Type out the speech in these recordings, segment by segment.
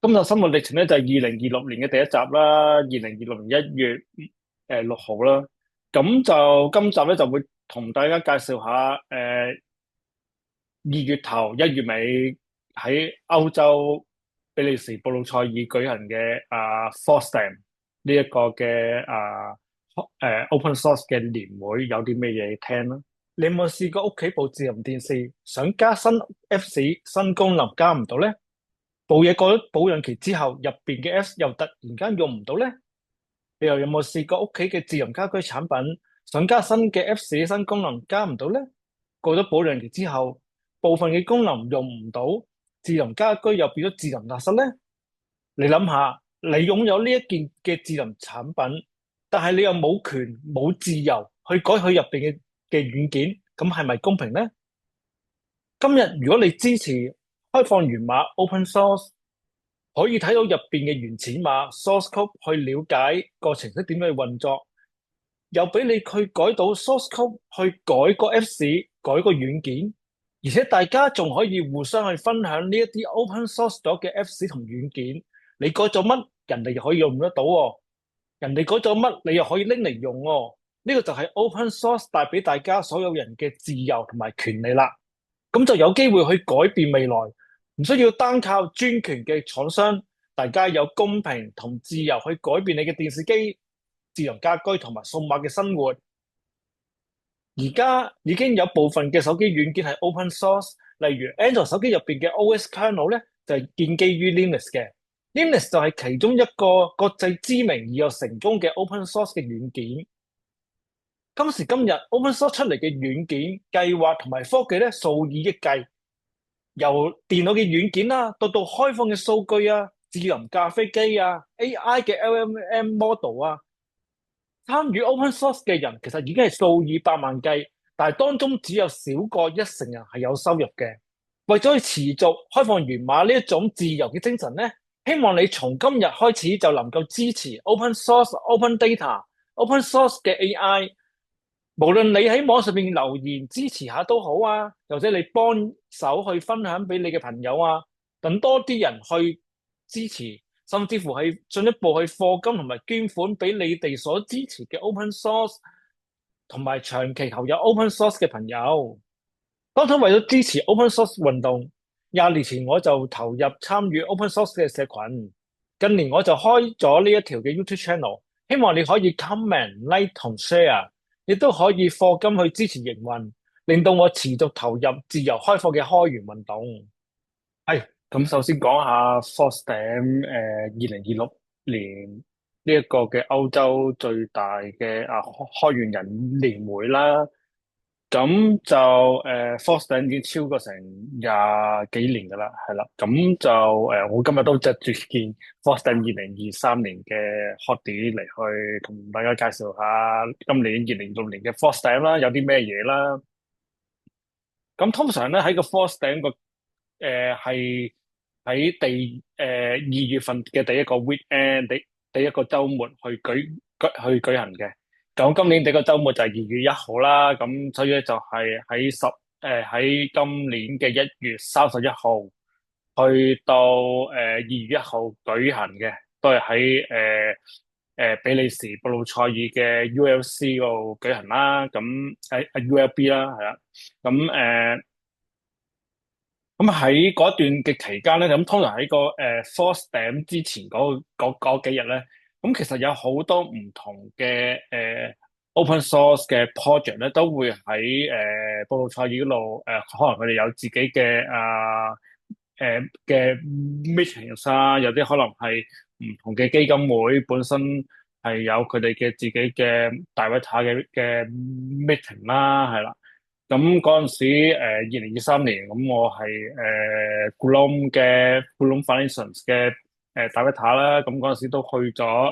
今日生活歷程咧就係2026年嘅第一集啦，2026年1月6號啦。咁就今集咧就會同大家介紹下，2月頭1月尾喺歐洲比利時布魯塞爾舉行嘅FOSDEM 呢一個嘅Open Source 嘅年會有啲咩嘢聽啦？你有冇試過屋企部智能電視想加新 Apps 新功能加唔到呢？部嘢過咗保養期之後，入邊嘅 Apps 又突然間用唔到呢？你又有冇試過屋企嘅智能家居產品想加新嘅 Apps 新功能加唔到呢？過咗保養期之後，部分嘅功能用唔到，智能家居又變咗智能垃圾呢？你諗下，你擁有呢一件嘅智能產品，但係你又冇權冇自由去改佢入邊嘅軟件，咁係咪公平呢？今日如果你支持開放源碼 Open Source，可以睇到入邊嘅原始碼 source code 去了解個程式點樣去運作，又俾你去改到 source code 去改個 Apps 改個軟件，而且大家仲可以互相去分享呢一啲 open source 咗嘅 Apps 同軟件。你改咗乜，人哋又可以用得到喎；人哋改咗乜，你又可以拎嚟用喎。呢個就係 open source 帶俾大家所有人嘅自由同埋權利啦。咁就有機會去改變未來，唔需要單靠專權嘅廠商，大家有公平同自由去改變你嘅電視機、智能家居同埋數碼嘅生活。而家已經有部分嘅手機軟件係 open source，例如 Android 手機入邊嘅 OS kernel 咧就係建基於 Linux 嘅。Linux 就係其中一個國際知名而又成功嘅 open source 嘅軟件。今時今日 open source 出嚟嘅軟件計劃同埋科技咧數以億計，由電腦嘅軟件啦，到開放嘅數據啊、智能咖啡機啊、AI 嘅 LLM model 啊，參與 open source 嘅人其實已經係數以百萬計，但係當中只有少過1成人係有收入嘅。為咗去持續開放源碼呢一種自由嘅精神咧，希望你從今日開始就能夠支持 open source、open data、open source 嘅 AI。無論你喺網上面留言支持下都好啊，或者你幫手去分享俾你嘅朋友啊，等多啲人去支持，甚至乎係進一步去課金同埋捐款俾你哋所支持嘅 open source，同埋長期投入 open source 嘅朋友。當初為咗支持 open source 運動，20年前我就投入參與 open source 嘅社群，近年我就開咗呢一條嘅 YouTube channel，希望你可以 comment、like 同 share。亦都可以課金去支持營運，令到我持續投入自由開放嘅開源運動。係咁，首先講下 FOSDEM 2026年呢一個嘅歐洲最大嘅開源人年會啦。咁就FOSDEM 已經超過成20幾年噶啦，係啦。咁就我今日都着住件 FOSDEM 2023年嘅 hoodie 嚟去同大家介紹下今年2026年嘅 FOSDEM 啦，有啲咩嘢啦。咁通常咧喺個 FOSDEM 個係喺2月份嘅第一個 weekend，第一個週末去舉行嘅。咁今年第一個週末就係2月1號啦，咁所以咧就係喺今年嘅1月31號去到2月1號舉行嘅，都係喺比利時布魯塞爾嘅 ULC 嗰度舉行啦。咁ULB 啦，係啦。咁喺嗰段嘅期間咧，咁通常喺個FOSDEM 之前嗰幾日咧，咁其實有好多唔同嘅open source 嘅 project 咧，都會喺布魯塞爾嗰度可能佢哋有自己嘅 meetings 啊，有啲可能係唔同嘅基金會本身係有佢哋嘅自己嘅大 v 塔嘅 meeting 啦，係啦。咁嗰陣時，2023年，咁我係Bloom Foundations 嘅Director 啦。咁嗰陣時都去咗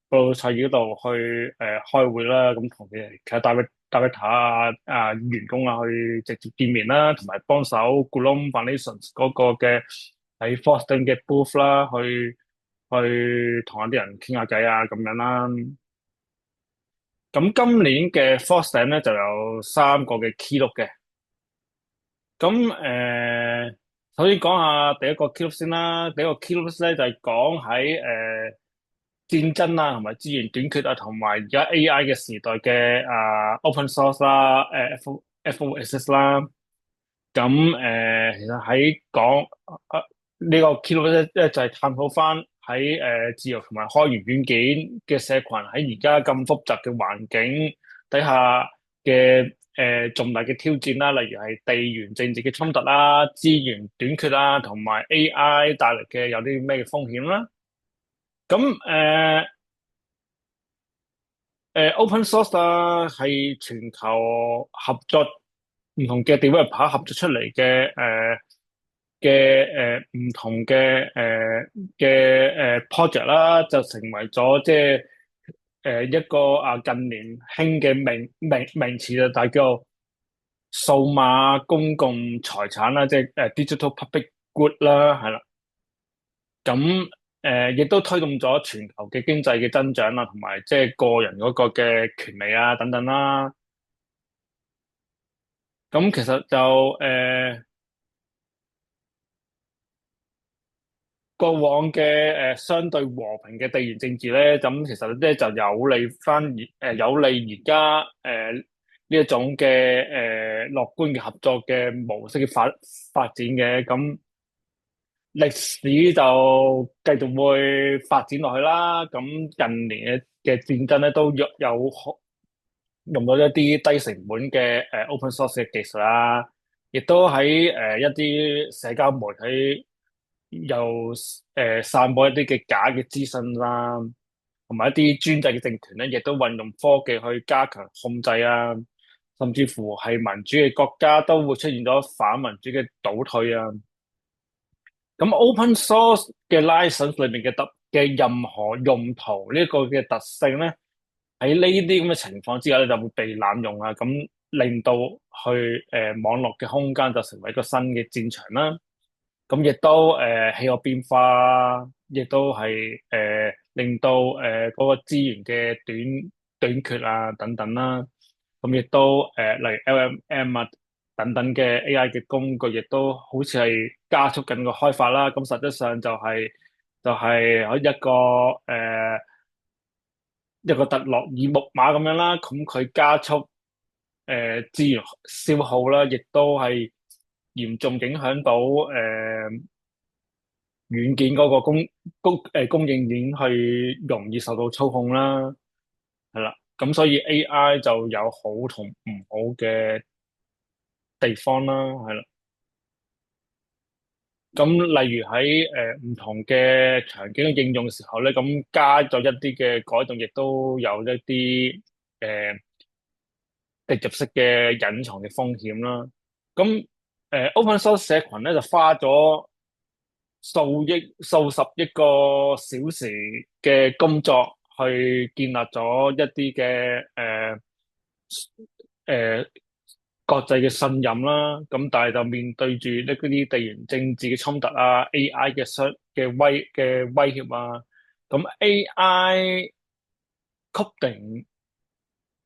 布魯塞爾嗰度去開會啦。咁同佢哋其他 Director 員工啊去直接見面啦，同埋幫手 Bloom Foundations 嗰個嘅喺 Boston 嘅 booth 啦，去同一啲人傾下偈啊咁樣啦。咁今年嘅 FOSDEM 咧就有3個嘅 keynote 嘅。咁首先講下第一個 key 先啦。第一個 key 咧就係講喺戰爭啊，同埋資源短缺啊，同埋而家 AI 嘅時代嘅open source 啦，FOSS 啦。咁其實喺講呢個 key 咧就係探討翻喺自由同埋開源軟件嘅社群喺而家咁複雜嘅環境底下嘅重大嘅挑戰啦，例如係地緣政治嘅衝突啦、資源短缺啦，同埋 AI 帶嚟嘅有啲咩風險啦。咁open source 啊，係全球合作唔同嘅 developer 合作出嚟嘅唔同嘅 project 啦，就成為咗即係一個近年興嘅名詞就大叫做數碼公共財產啦，即係digital public good 啦，係啦。咁亦都推動咗全球嘅經濟嘅增長啦，同埋即係個人嗰個嘅權利啊等等啦。咁其實就過往嘅相對和平嘅地緣政治咧，咁其實咧就有利而家呢一種嘅樂觀嘅合作嘅模式嘅發展嘅。咁歷史就繼續會發展落去啦。咁近年嘅戰爭咧都用到一啲低成本嘅open source 嘅技術啦，亦都喺一啲社交媒體又散播一啲嘅假嘅資訊啦，同埋一啲專制嘅政權咧，亦都運用科技去加強控制啊，甚至乎係民主嘅國家都會出現咗反民主嘅倒退啊。咁 open source 嘅 license 裏面嘅任何用途呢個嘅特性咧，喺呢啲咁嘅情況之下咧，就會被濫用啊，咁令到網絡嘅空間就成為一個新嘅戰場啦。咁亦都氣候變化，亦都係令到嗰個資源嘅短缺啊等等啦。咁亦都例如 LLM 啊等等嘅 AI 嘅工具，亦都好似係加速緊個開發啦。咁實質上就係喺一個特洛爾木馬咁樣啦。咁佢加速資源消耗啦，亦都係嚴重影響到軟件嗰個供應鏈去容易受到操控啦，係啦。咁所以 AI 就有好同唔好嘅地方啦，係啦。咁例如喺唔同嘅場景嘅應用嘅時候咧，咁加咗一啲嘅改動，亦都有一啲誒直接式嘅隱藏嘅風險啦。咁open source 社群咧就花咗數十億個小時嘅工作去建立咗一啲嘅誒國際嘅信任啦。咁但係就面對住呢嗰啲地緣政治嘅衝突啊、AI 嘅威脅啊。咁 AI 確定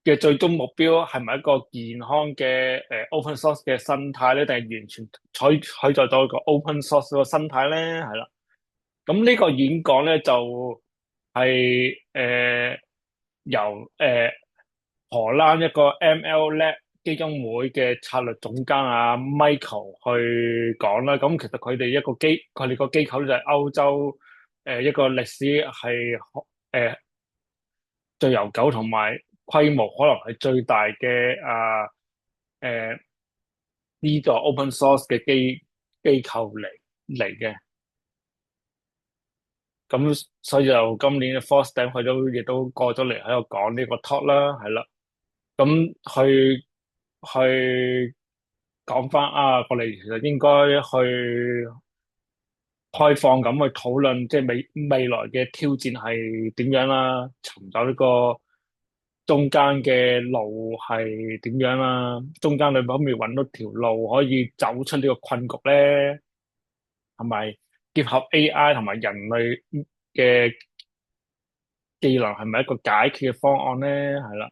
嘅最終目標係咪一個健康嘅open source 嘅生態咧，定係完全取代咗一個 open source 個生態咧？係啦。咁呢個演講咧就係由荷蘭一個 ML Lab 基金會嘅策略總監Michael 去講啦。咁其實佢哋個機構咧就係歐洲一個歷史係誒最悠久同埋規模可能係最大嘅誒呢個 open source 嘅機構嚟嘅。咁所以就今年嘅 FOSDEM 佢都亦都過咗嚟喺度講呢個 talk 啦，係啦。咁去講翻我哋其實應該去開放咁去討論，即係未來嘅挑戰係點樣啦，尋找呢個中間嘅路係點樣啦，中間你可唔可以揾到條路可以走出呢個困局咧？係咪結合 AI 同埋人類嘅技能係咪一個解決嘅方案咧？係啦。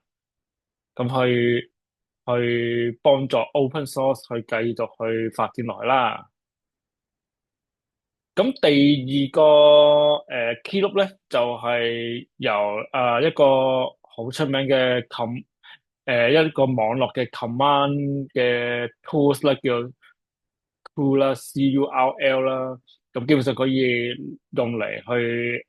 咁去幫助 open source 去繼續去發展落去啦。咁第二個key loop 咧，就係由一個好出名嘅一個網絡嘅 command 嘅 tools 啦，叫 Curl 啦，CURL 啦。咁基本上可以用嚟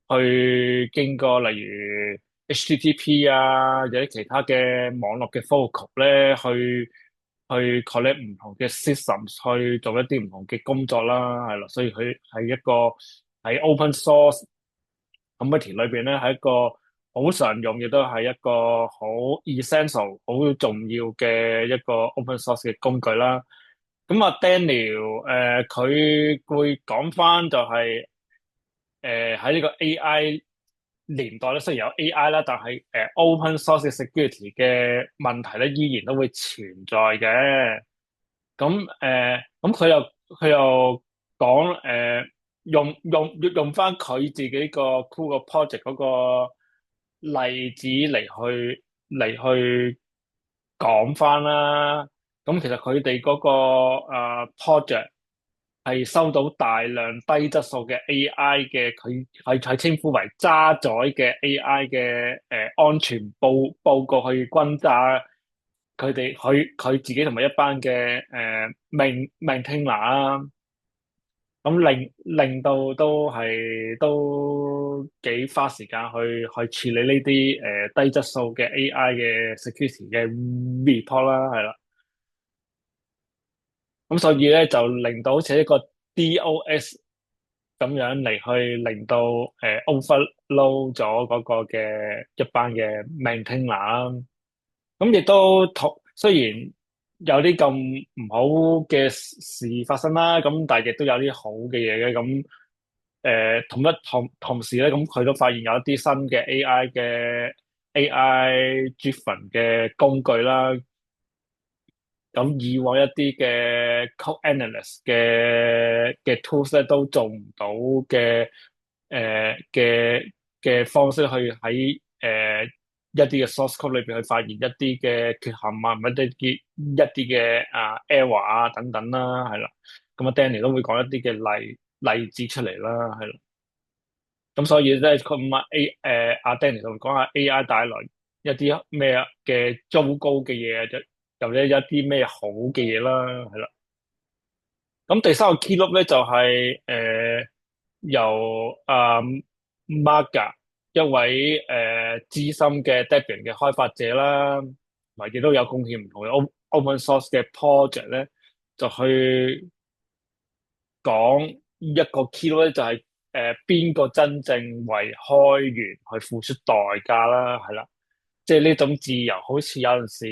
去經過例如 HTTP 啊，或者其他嘅網絡嘅 protocol 咧，去 collect 唔同嘅 systems，去做一啲唔同嘅工作啦，係啦。所以佢係一個喺 open source community 裏邊咧，係一個好常用，亦都係一個好 essential、好重要嘅一個 open source 嘅工具啦。咁啊，Daniel，佢會講翻就係喺呢個 AI 年代咧，雖然有 AI 啦，但係open source 嘅 security 嘅問題咧，依然都會存在嘅。咁佢又講用翻佢自己個 Cool 個 project 嗰個例子嚟去講翻啦。咁其實佢哋嗰個project 係收到大量低質素嘅 AI 嘅，佢稱呼為渣仔嘅 AI 嘅安全報告去轟炸佢自己同埋一班嘅maintainer 啦。咁令到都幾花時間去處理呢啲低質素嘅 AI 嘅 security 嘅 report 啦，係啦。咁所以咧就令到好似一個 DOS 咁樣嚟去令到overload 咗嗰個嘅一班嘅 maintainer 啦。咁亦都雖然有啲咁唔好嘅事發生啦，咁但係亦都有啲好嘅嘢嘅。咁同時咧，咁佢都發現有一啲新嘅 AI driven 嘅工具啦。咁以往一啲嘅 code analyst 嘅 tools 咧都做唔到嘅方式去喺一啲嘅 source code 裏邊去發現一啲嘅缺陷啊，或者一啲嘅error 啊等等啦，係啦。咁啊，Danny 都會講一啲嘅例子出嚟啦，係啦。咁所以咧，佢唔係阿 Danny 就會講下 AI 帶來一啲咩嘅糟糕嘅嘢啊，又或者一啲咩好嘅嘢啦，係啦。咁第三個 key loop 咧就係由Marga 一位資深嘅 Debian 嘅開發者啦，同埋亦都有貢獻唔同嘅open source 嘅 project 咧，就去講一個 key loop 咧，就係邊個真正為開源去付出代價啦，係啦。即係呢種自由，好似有陣時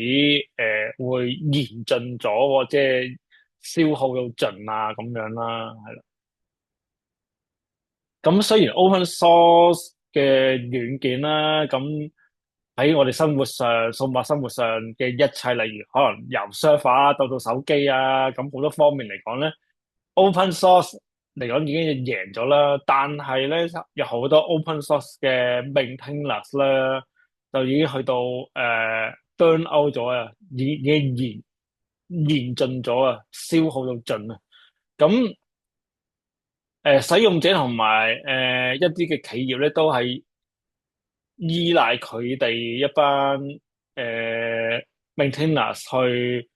會燃盡咗喎，即係消耗到盡啊咁樣啦，係啦。咁雖然 open source 嘅軟件啦，咁喺我哋生活上、數碼生活上嘅一切，例如可能由 server 啊到手機啊，咁好多方面嚟講咧，open source 嚟講已經贏咗啦。但係咧，有好多 open source 嘅 maintainers 咧，就已經去到burn out 咗啊，已經燃盡咗啊，消耗到盡啊。咁使用者同埋一啲嘅企業咧，都係依賴佢哋一班maintainers 去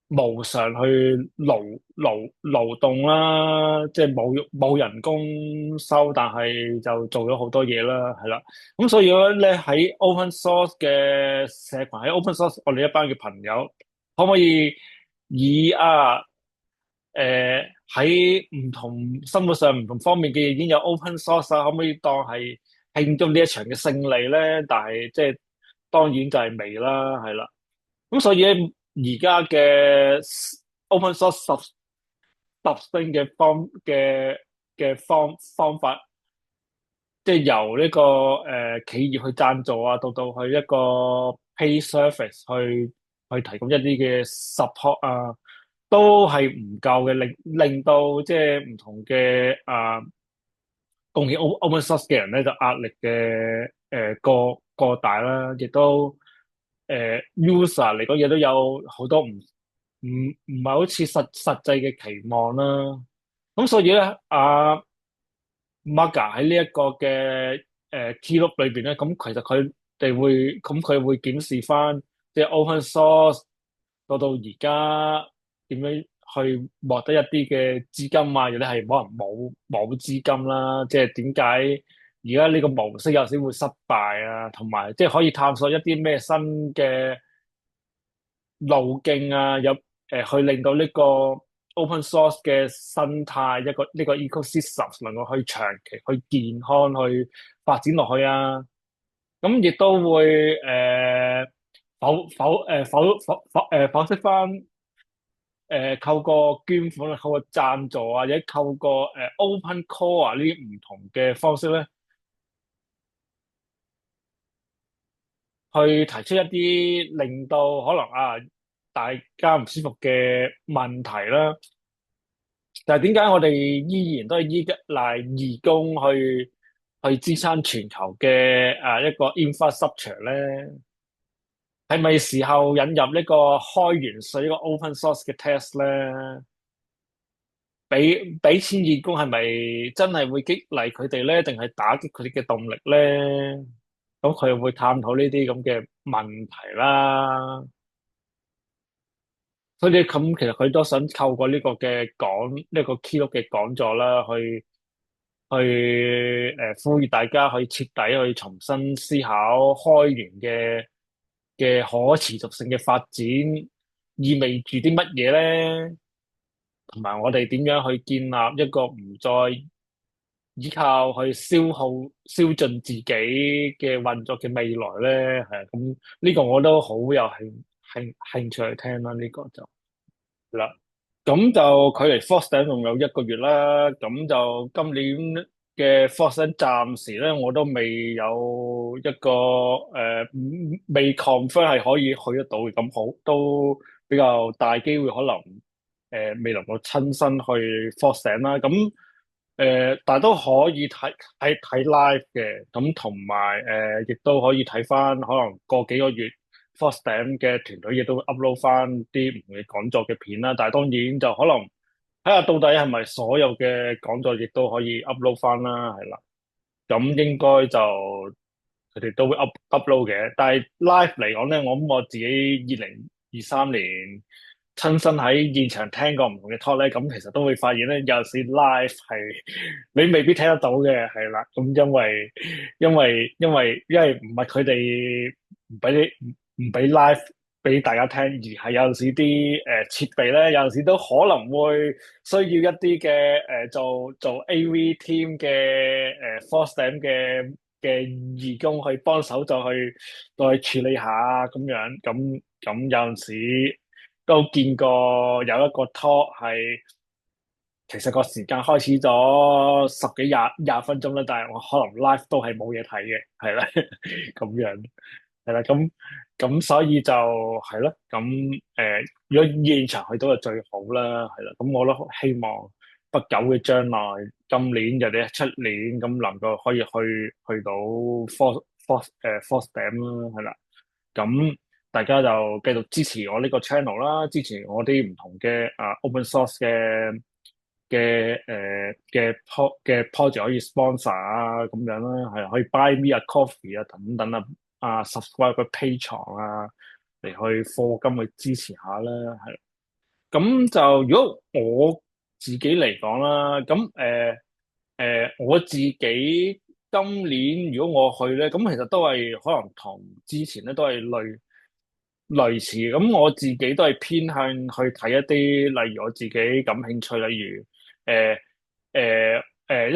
無償去勞動啦，即係冇人工收，但係就做咗好多嘢啦，係啦。咁所以咧喺 open source 嘅社群，喺 open source 我哋一班嘅朋友，可唔可以以喺唔同生活上唔同方面嘅已經有 open source 啊，可唔可以當係慶祝呢一場嘅勝利咧？但係即係當然就係未啦，係啦。咁所以咧，而家嘅 open source subscription 嘅方法，即係由呢個企業去贊助啊，到去一個 pay service 去提供一啲嘅 support 啊，都係唔夠嘅，令到即係唔同嘅貢獻 open source 嘅人咧，就壓力嘅過大啦，亦都user 嚟講，亦都有好多唔係好似實際嘅期望啦。咁所以咧，Maga 喺呢一個嘅keynote 裏邊咧，咁其實佢會檢視翻即係 open source 到而家點樣去獲得一啲嘅資金啊，有啲係可能冇資金啦，即係點解而家呢個模式有時會失敗啊，同埋即係可以探索一啲咩新嘅路徑啊，去令到呢個 open source 嘅生態呢個 ecosystem 能夠去長期去健康去發展落去啊。咁亦都會否釋翻透過捐款啊，透過贊助啊，或者透過open call 啊呢啲唔同嘅方式咧，去提出一啲令到可能大家唔舒服嘅問題啦。但係點解我哋依然都係依賴義工去支撐全球嘅一個 infrastructure 咧？係咪時候引入呢個開源稅呢個 open source 嘅 test 咧？俾錢義工係咪真係會激勵佢哋咧，定係打擊佢哋嘅動力咧？咁佢會探討呢啲咁嘅問題啦。所以咁其實佢都想透過呢個嘅呢個 keynote 嘅講座啦，呼籲大家去徹底去重新思考開源嘅可持續性嘅發展意味住啲乜嘢咧？同埋我哋點樣去建立一個唔再依靠去燒盡自己嘅運作嘅未來咧？係啊，咁呢個我都好有興趣去聽啦。呢個就係啦。咁就距離 Frosting 仲有一個月啦，咁就今年嘅 Frosting 暫時咧，我都未有一個未 confirm 係可以去得到嘅，咁好都比較大機會可能未能夠親身去 Frosting 啦，咁但係都可以睇 live 嘅，咁同埋亦都可以睇翻可能過幾個月。Frosting 嘅團隊亦都會 upload 翻啲唔同嘅講座嘅片啦，但係當然就可能睇下到底係咪所有嘅講座亦都可以 upload 翻啦，係啦，咁應該就佢哋都會 upload 嘅，但係 live 嚟講咧，我自己2023年親身喺現場聽過唔同嘅 talk 咧，咁其實都會發現咧，有時 live 係你未必聽得到嘅，係啦，咁因為唔係佢哋唔俾你唔俾 live 俾大家聽，而係有陣時啲設備咧，有陣時都可能會需要一啲嘅做 AV team 嘅FOSDEM 嘅義工去幫手，就去處理下咁樣，咁有陣時都見過有一個 talk 係。其實個時間開始咗十幾廿分鐘啦，但係我可能 live 都係冇嘢睇嘅，係啦，咁樣係啦，咁所以就係咯，如果現場去到就最好啦，係啦，咁我都希望不久嘅將來，今年或者出年咁能夠可以去到 Force Dam 啦，係啦，咁大家就繼續支持我呢個 channel 啦，支持我啲唔同嘅open source 嘅 project 可以 sponsor 啊咁樣啦，係可以 buy me a coffee 啊等等啊subscribe 個 Patreon 啊嚟去課金去支持下啦，係。咁就如果我自己嚟講啦，咁我自己今年如果我去咧，咁其實都係可能同之前咧都係類似，咁我自己都係偏向去睇一啲，例如我自己感興趣，例如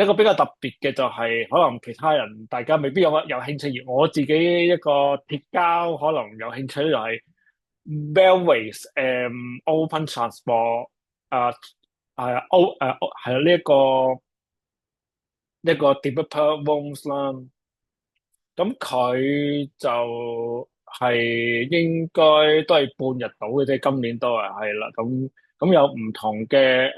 一個比較特別嘅就係，可能其他人大家未必有興趣，而我自己一個鐵膠可能有興趣就係 railways open transport 啊係啊呢一個 developer rooms 啦。咁佢就係應該都係半日到嘅啫，今年都係啦。咁有唔同嘅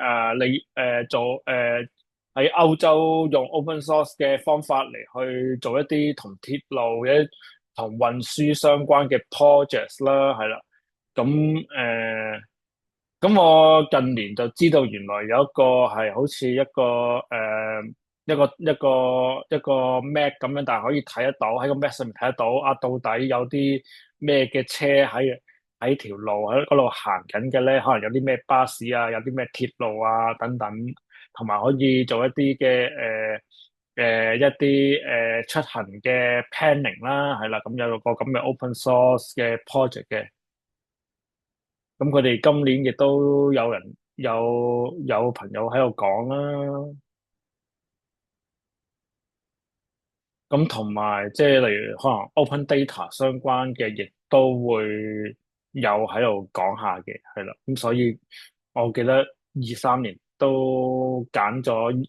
喺歐洲用 open source 嘅方法嚟去做一啲同鐵路或者同運輸相關嘅 projects 啦，係啦。咁咁我近年就知道原來有一個係好似一個一個 Mac 咁樣，但係可以睇得到喺個 Mac 上面睇得到啊，到底有啲咩嘅車喺條路喺嗰度行緊嘅咧？可能有啲咩巴士啊，有啲咩鐵路啊等等，同埋可以做一啲嘅一啲出行嘅 planning 啦，係啦，咁有個咁嘅 open source 嘅 project 嘅。咁佢哋今年亦都有人有朋友喺度講啦，咁同埋即係例如可能 open data 相關嘅，亦都會有喺度講下嘅，係啦。咁所以我記得23年都揀咗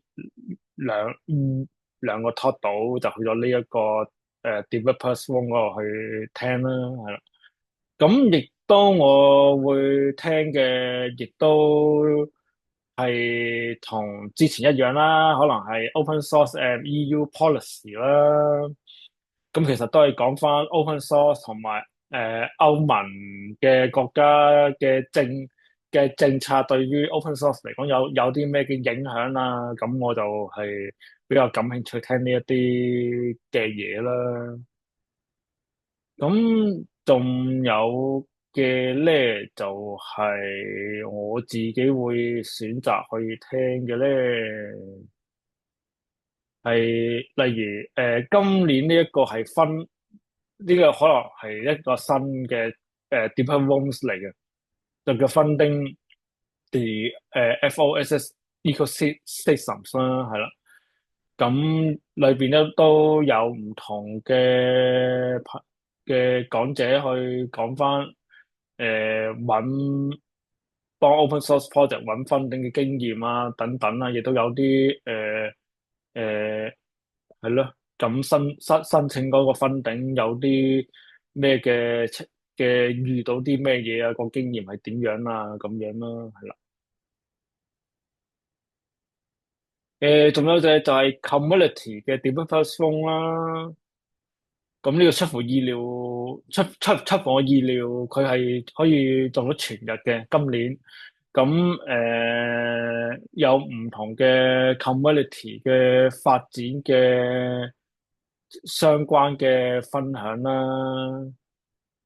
兩兩個 talk 到，就去咗呢一個Developers Room 嗰度去聽啦，係啦。咁亦都我會聽嘅，亦都係同之前一樣啦，可能係 open source and EU policy 啦。咁其實都係講翻 open source 同埋歐盟嘅國家嘅政策對於 open source 嚟講有啲咩嘅影響啊？咁我就係比較感興趣聽呢一啲嘅嘢啦。咁仲有嘅咧，就係我自己會選擇去聽嘅咧，係例如今年呢一個係分呢個可能係一個新嘅deeper rooms 嚟嘅，就叫 funding the FOSS ecosystems 啦，係啦。咁裏邊咧都有唔同嘅講者去講翻，揾幫 open source project 揾 funding 嘅經驗啊，等等啊，亦都有啲誒係咯，咁申請嗰個 funding 有啲咩嘅遇到啲咩嘢啊，個經驗係點樣啊，咁樣啦，係啦。仲有就係 community 嘅 developers forum 啦。咁呢個出乎意料，出乎我意料，佢係可以做到全日嘅今年。咁有唔同嘅 community 嘅發展嘅相關嘅分享啦，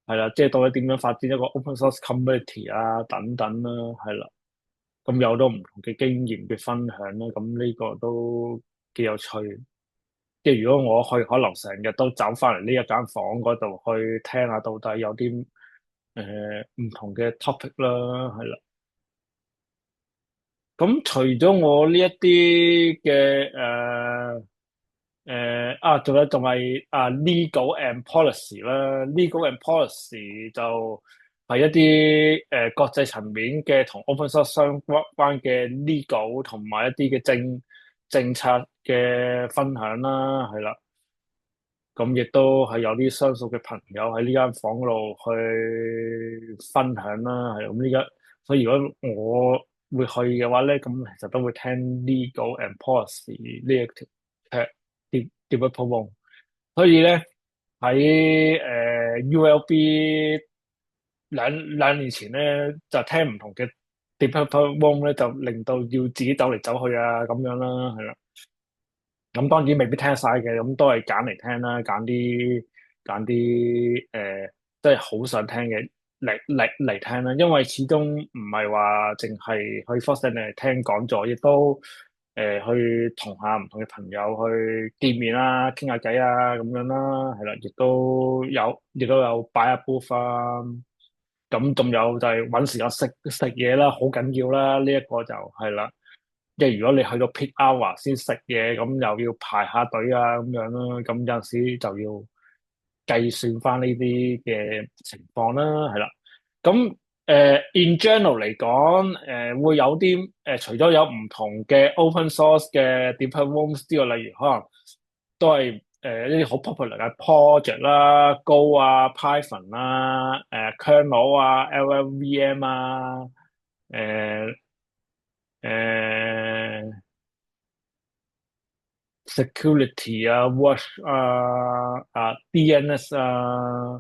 係啦，即係到底點樣發展一個 open source community 啊，等等啦，係啦。咁有好多唔同嘅經驗嘅分享啦，咁呢個都幾有趣。即係如果我去，可能成日都走翻嚟呢一間房嗰度去聽下，到底有啲唔同嘅 topic 啦，係啦。咁除咗我呢一啲嘅仲係legal and policy 啦，legal and policy 就係一啲國際層面嘅同 open source 相關嘅 legal 同埋一啲嘅政策嘅分享啦，係啦。咁亦都係有啲相熟嘅朋友喺呢間房度去分享啦，係咁呢家，所以如果我會去嘅話咧，咁其實都會聽 legal and policy 呢一條developer room。所以咧喺ULB 兩年前咧就聽唔同嘅 developer room 咧，就令到要自己走嚟走去啊咁樣啦，係啦。咁當然未必聽得晒嘅，咁都係揀嚟聽啦，揀啲即係好想聽嘅嚟聽啦。因為始終唔係話淨係去 Force 嚟聽講座，亦都去同下唔同嘅朋友去見面啦，傾下偈啊咁樣啦，係啦，亦都有擺下 booth 啊。咁仲有就係揾時間食嘢啦，好緊要啦，呢一個就係啦。即係如果你去到 peak hour 先食嘢，咁又要排下隊啊咁樣啦，咁有陣時就要計算翻呢啲嘅情況啦，係啦。咁in general 嚟講，會有啲除咗有唔同嘅 open source 嘅 developer rooms 之外，例如可能都係一啲好 popular 嘅 project 啦，Go 啊、Python 啦、kernel 啊、LLVM 啊、誒、誒、security 啊、wash DNS 啊，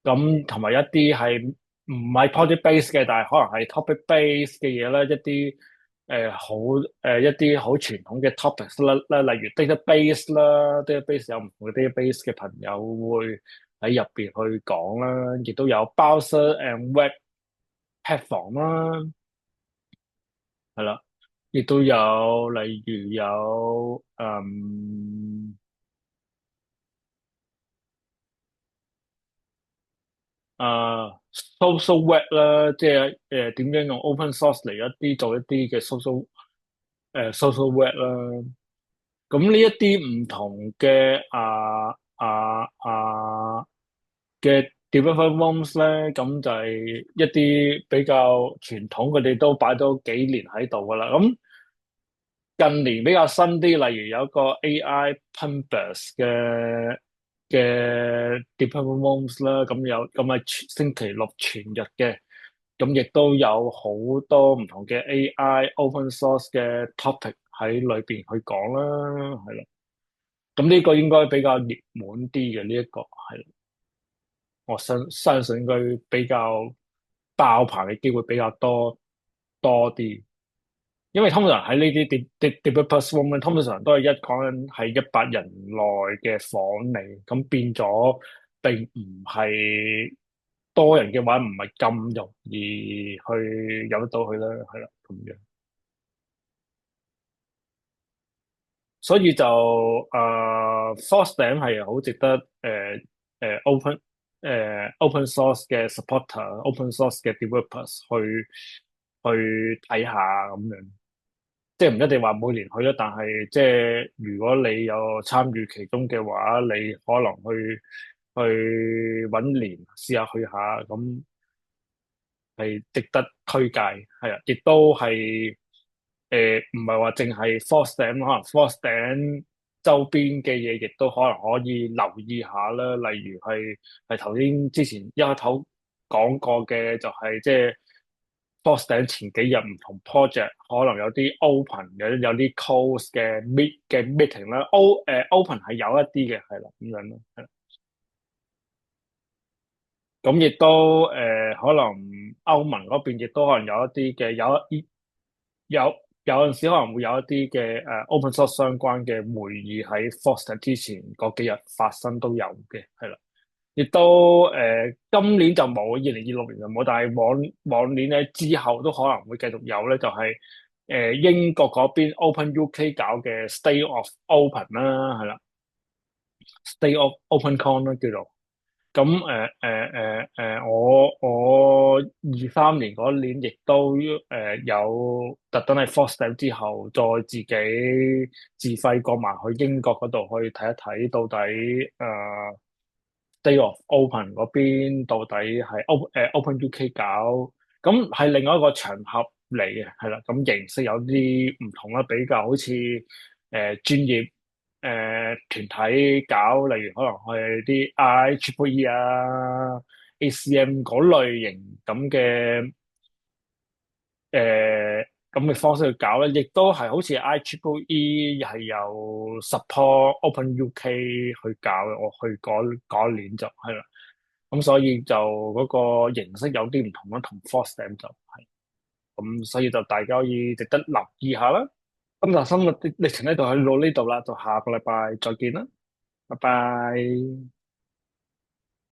咁同埋一啲係唔係 project base 嘅，但係可能係 topic base 嘅嘢啦，一啲一啲好傳統嘅 topics 啦，例如 database 啦，database 有唔同嘅 database 嘅朋友會喺入邊去講啦，亦都有 browser and web platform 啦，係啦，亦都有例如有social web 啦，即係點樣用 open source 嚟做一啲嘅 social web 啦。咁呢一啲唔同嘅嘅 development rooms 咧，咁就係一啲比較傳統，佢哋都擺咗幾年喺度噶啦。咁近年比較新啲，例如有一個 AI Plumbers 嘅 development rooms 啦，咁係星期六全日嘅，咁亦都有好多唔同嘅 AI open source 嘅 topic 喺裏邊去講啦，係啦。咁呢個應該比較熱門啲嘅呢一個係，我相信應該比較爆棚嘅機會比較多啲，因為通常喺呢啲 developers room 通常都係講緊係100人內嘅房嚟，咁變咗並唔係多人嘅話，唔係咁容易去入得到去啦，係啦咁樣。所以就Forstam 係好值得open source 嘅 supporter，open source 嘅 developers 去睇下咁樣，即係唔一定話每年去啦，但係即係如果你有參與其中嘅話，你可能去揾年試下去下，咁係值得推介，係啊，亦都係唔係話淨係 Force 頂，可能 Force 頂周邊嘅嘢，亦都可能可以留意下啦。例如係頭先之前一開頭講過嘅，就係即係 Force 頂前幾日唔同 project 可能有啲 open 有啲 close 嘅 meeting 啦。open 係有一啲嘅，係啦咁樣咯。係咁亦都可能歐盟嗰邊亦都可能有一啲嘅有有陣時可能會有一啲嘅open source 相關嘅會議喺 Foster 之前嗰幾日發生都有嘅，係啦。亦都今年就冇，2026年就冇，但係往年咧之後都可能會繼續有咧，就係、英國嗰邊 Open UK 搞嘅 State of Open 啦，係啦，State of Open Con 啦叫做。咁我23年嗰年亦都有特登喺 Forstem 之後，再自己自費過埋去英國嗰度去睇一睇，到底Day of Open 嗰邊到底係Open UK 搞，咁係另外一個場合嚟嘅，係啦，咁形式有啲唔同啦，比較好似專業團體搞，例如可能係啲 IEEE 啊、ACM 嗰類型咁嘅方式去搞咧，亦都係好似 IEEE 係有 support Open UK 去搞嘅，我去嗰一年就係啦，咁所以就嗰個形式有啲唔同啦，同 FOSDEM 就係，咁所以就大家可以值得留意下啦。咁就今日歷程呢度去到呢度啦，就下個禮拜再見啦，拜拜。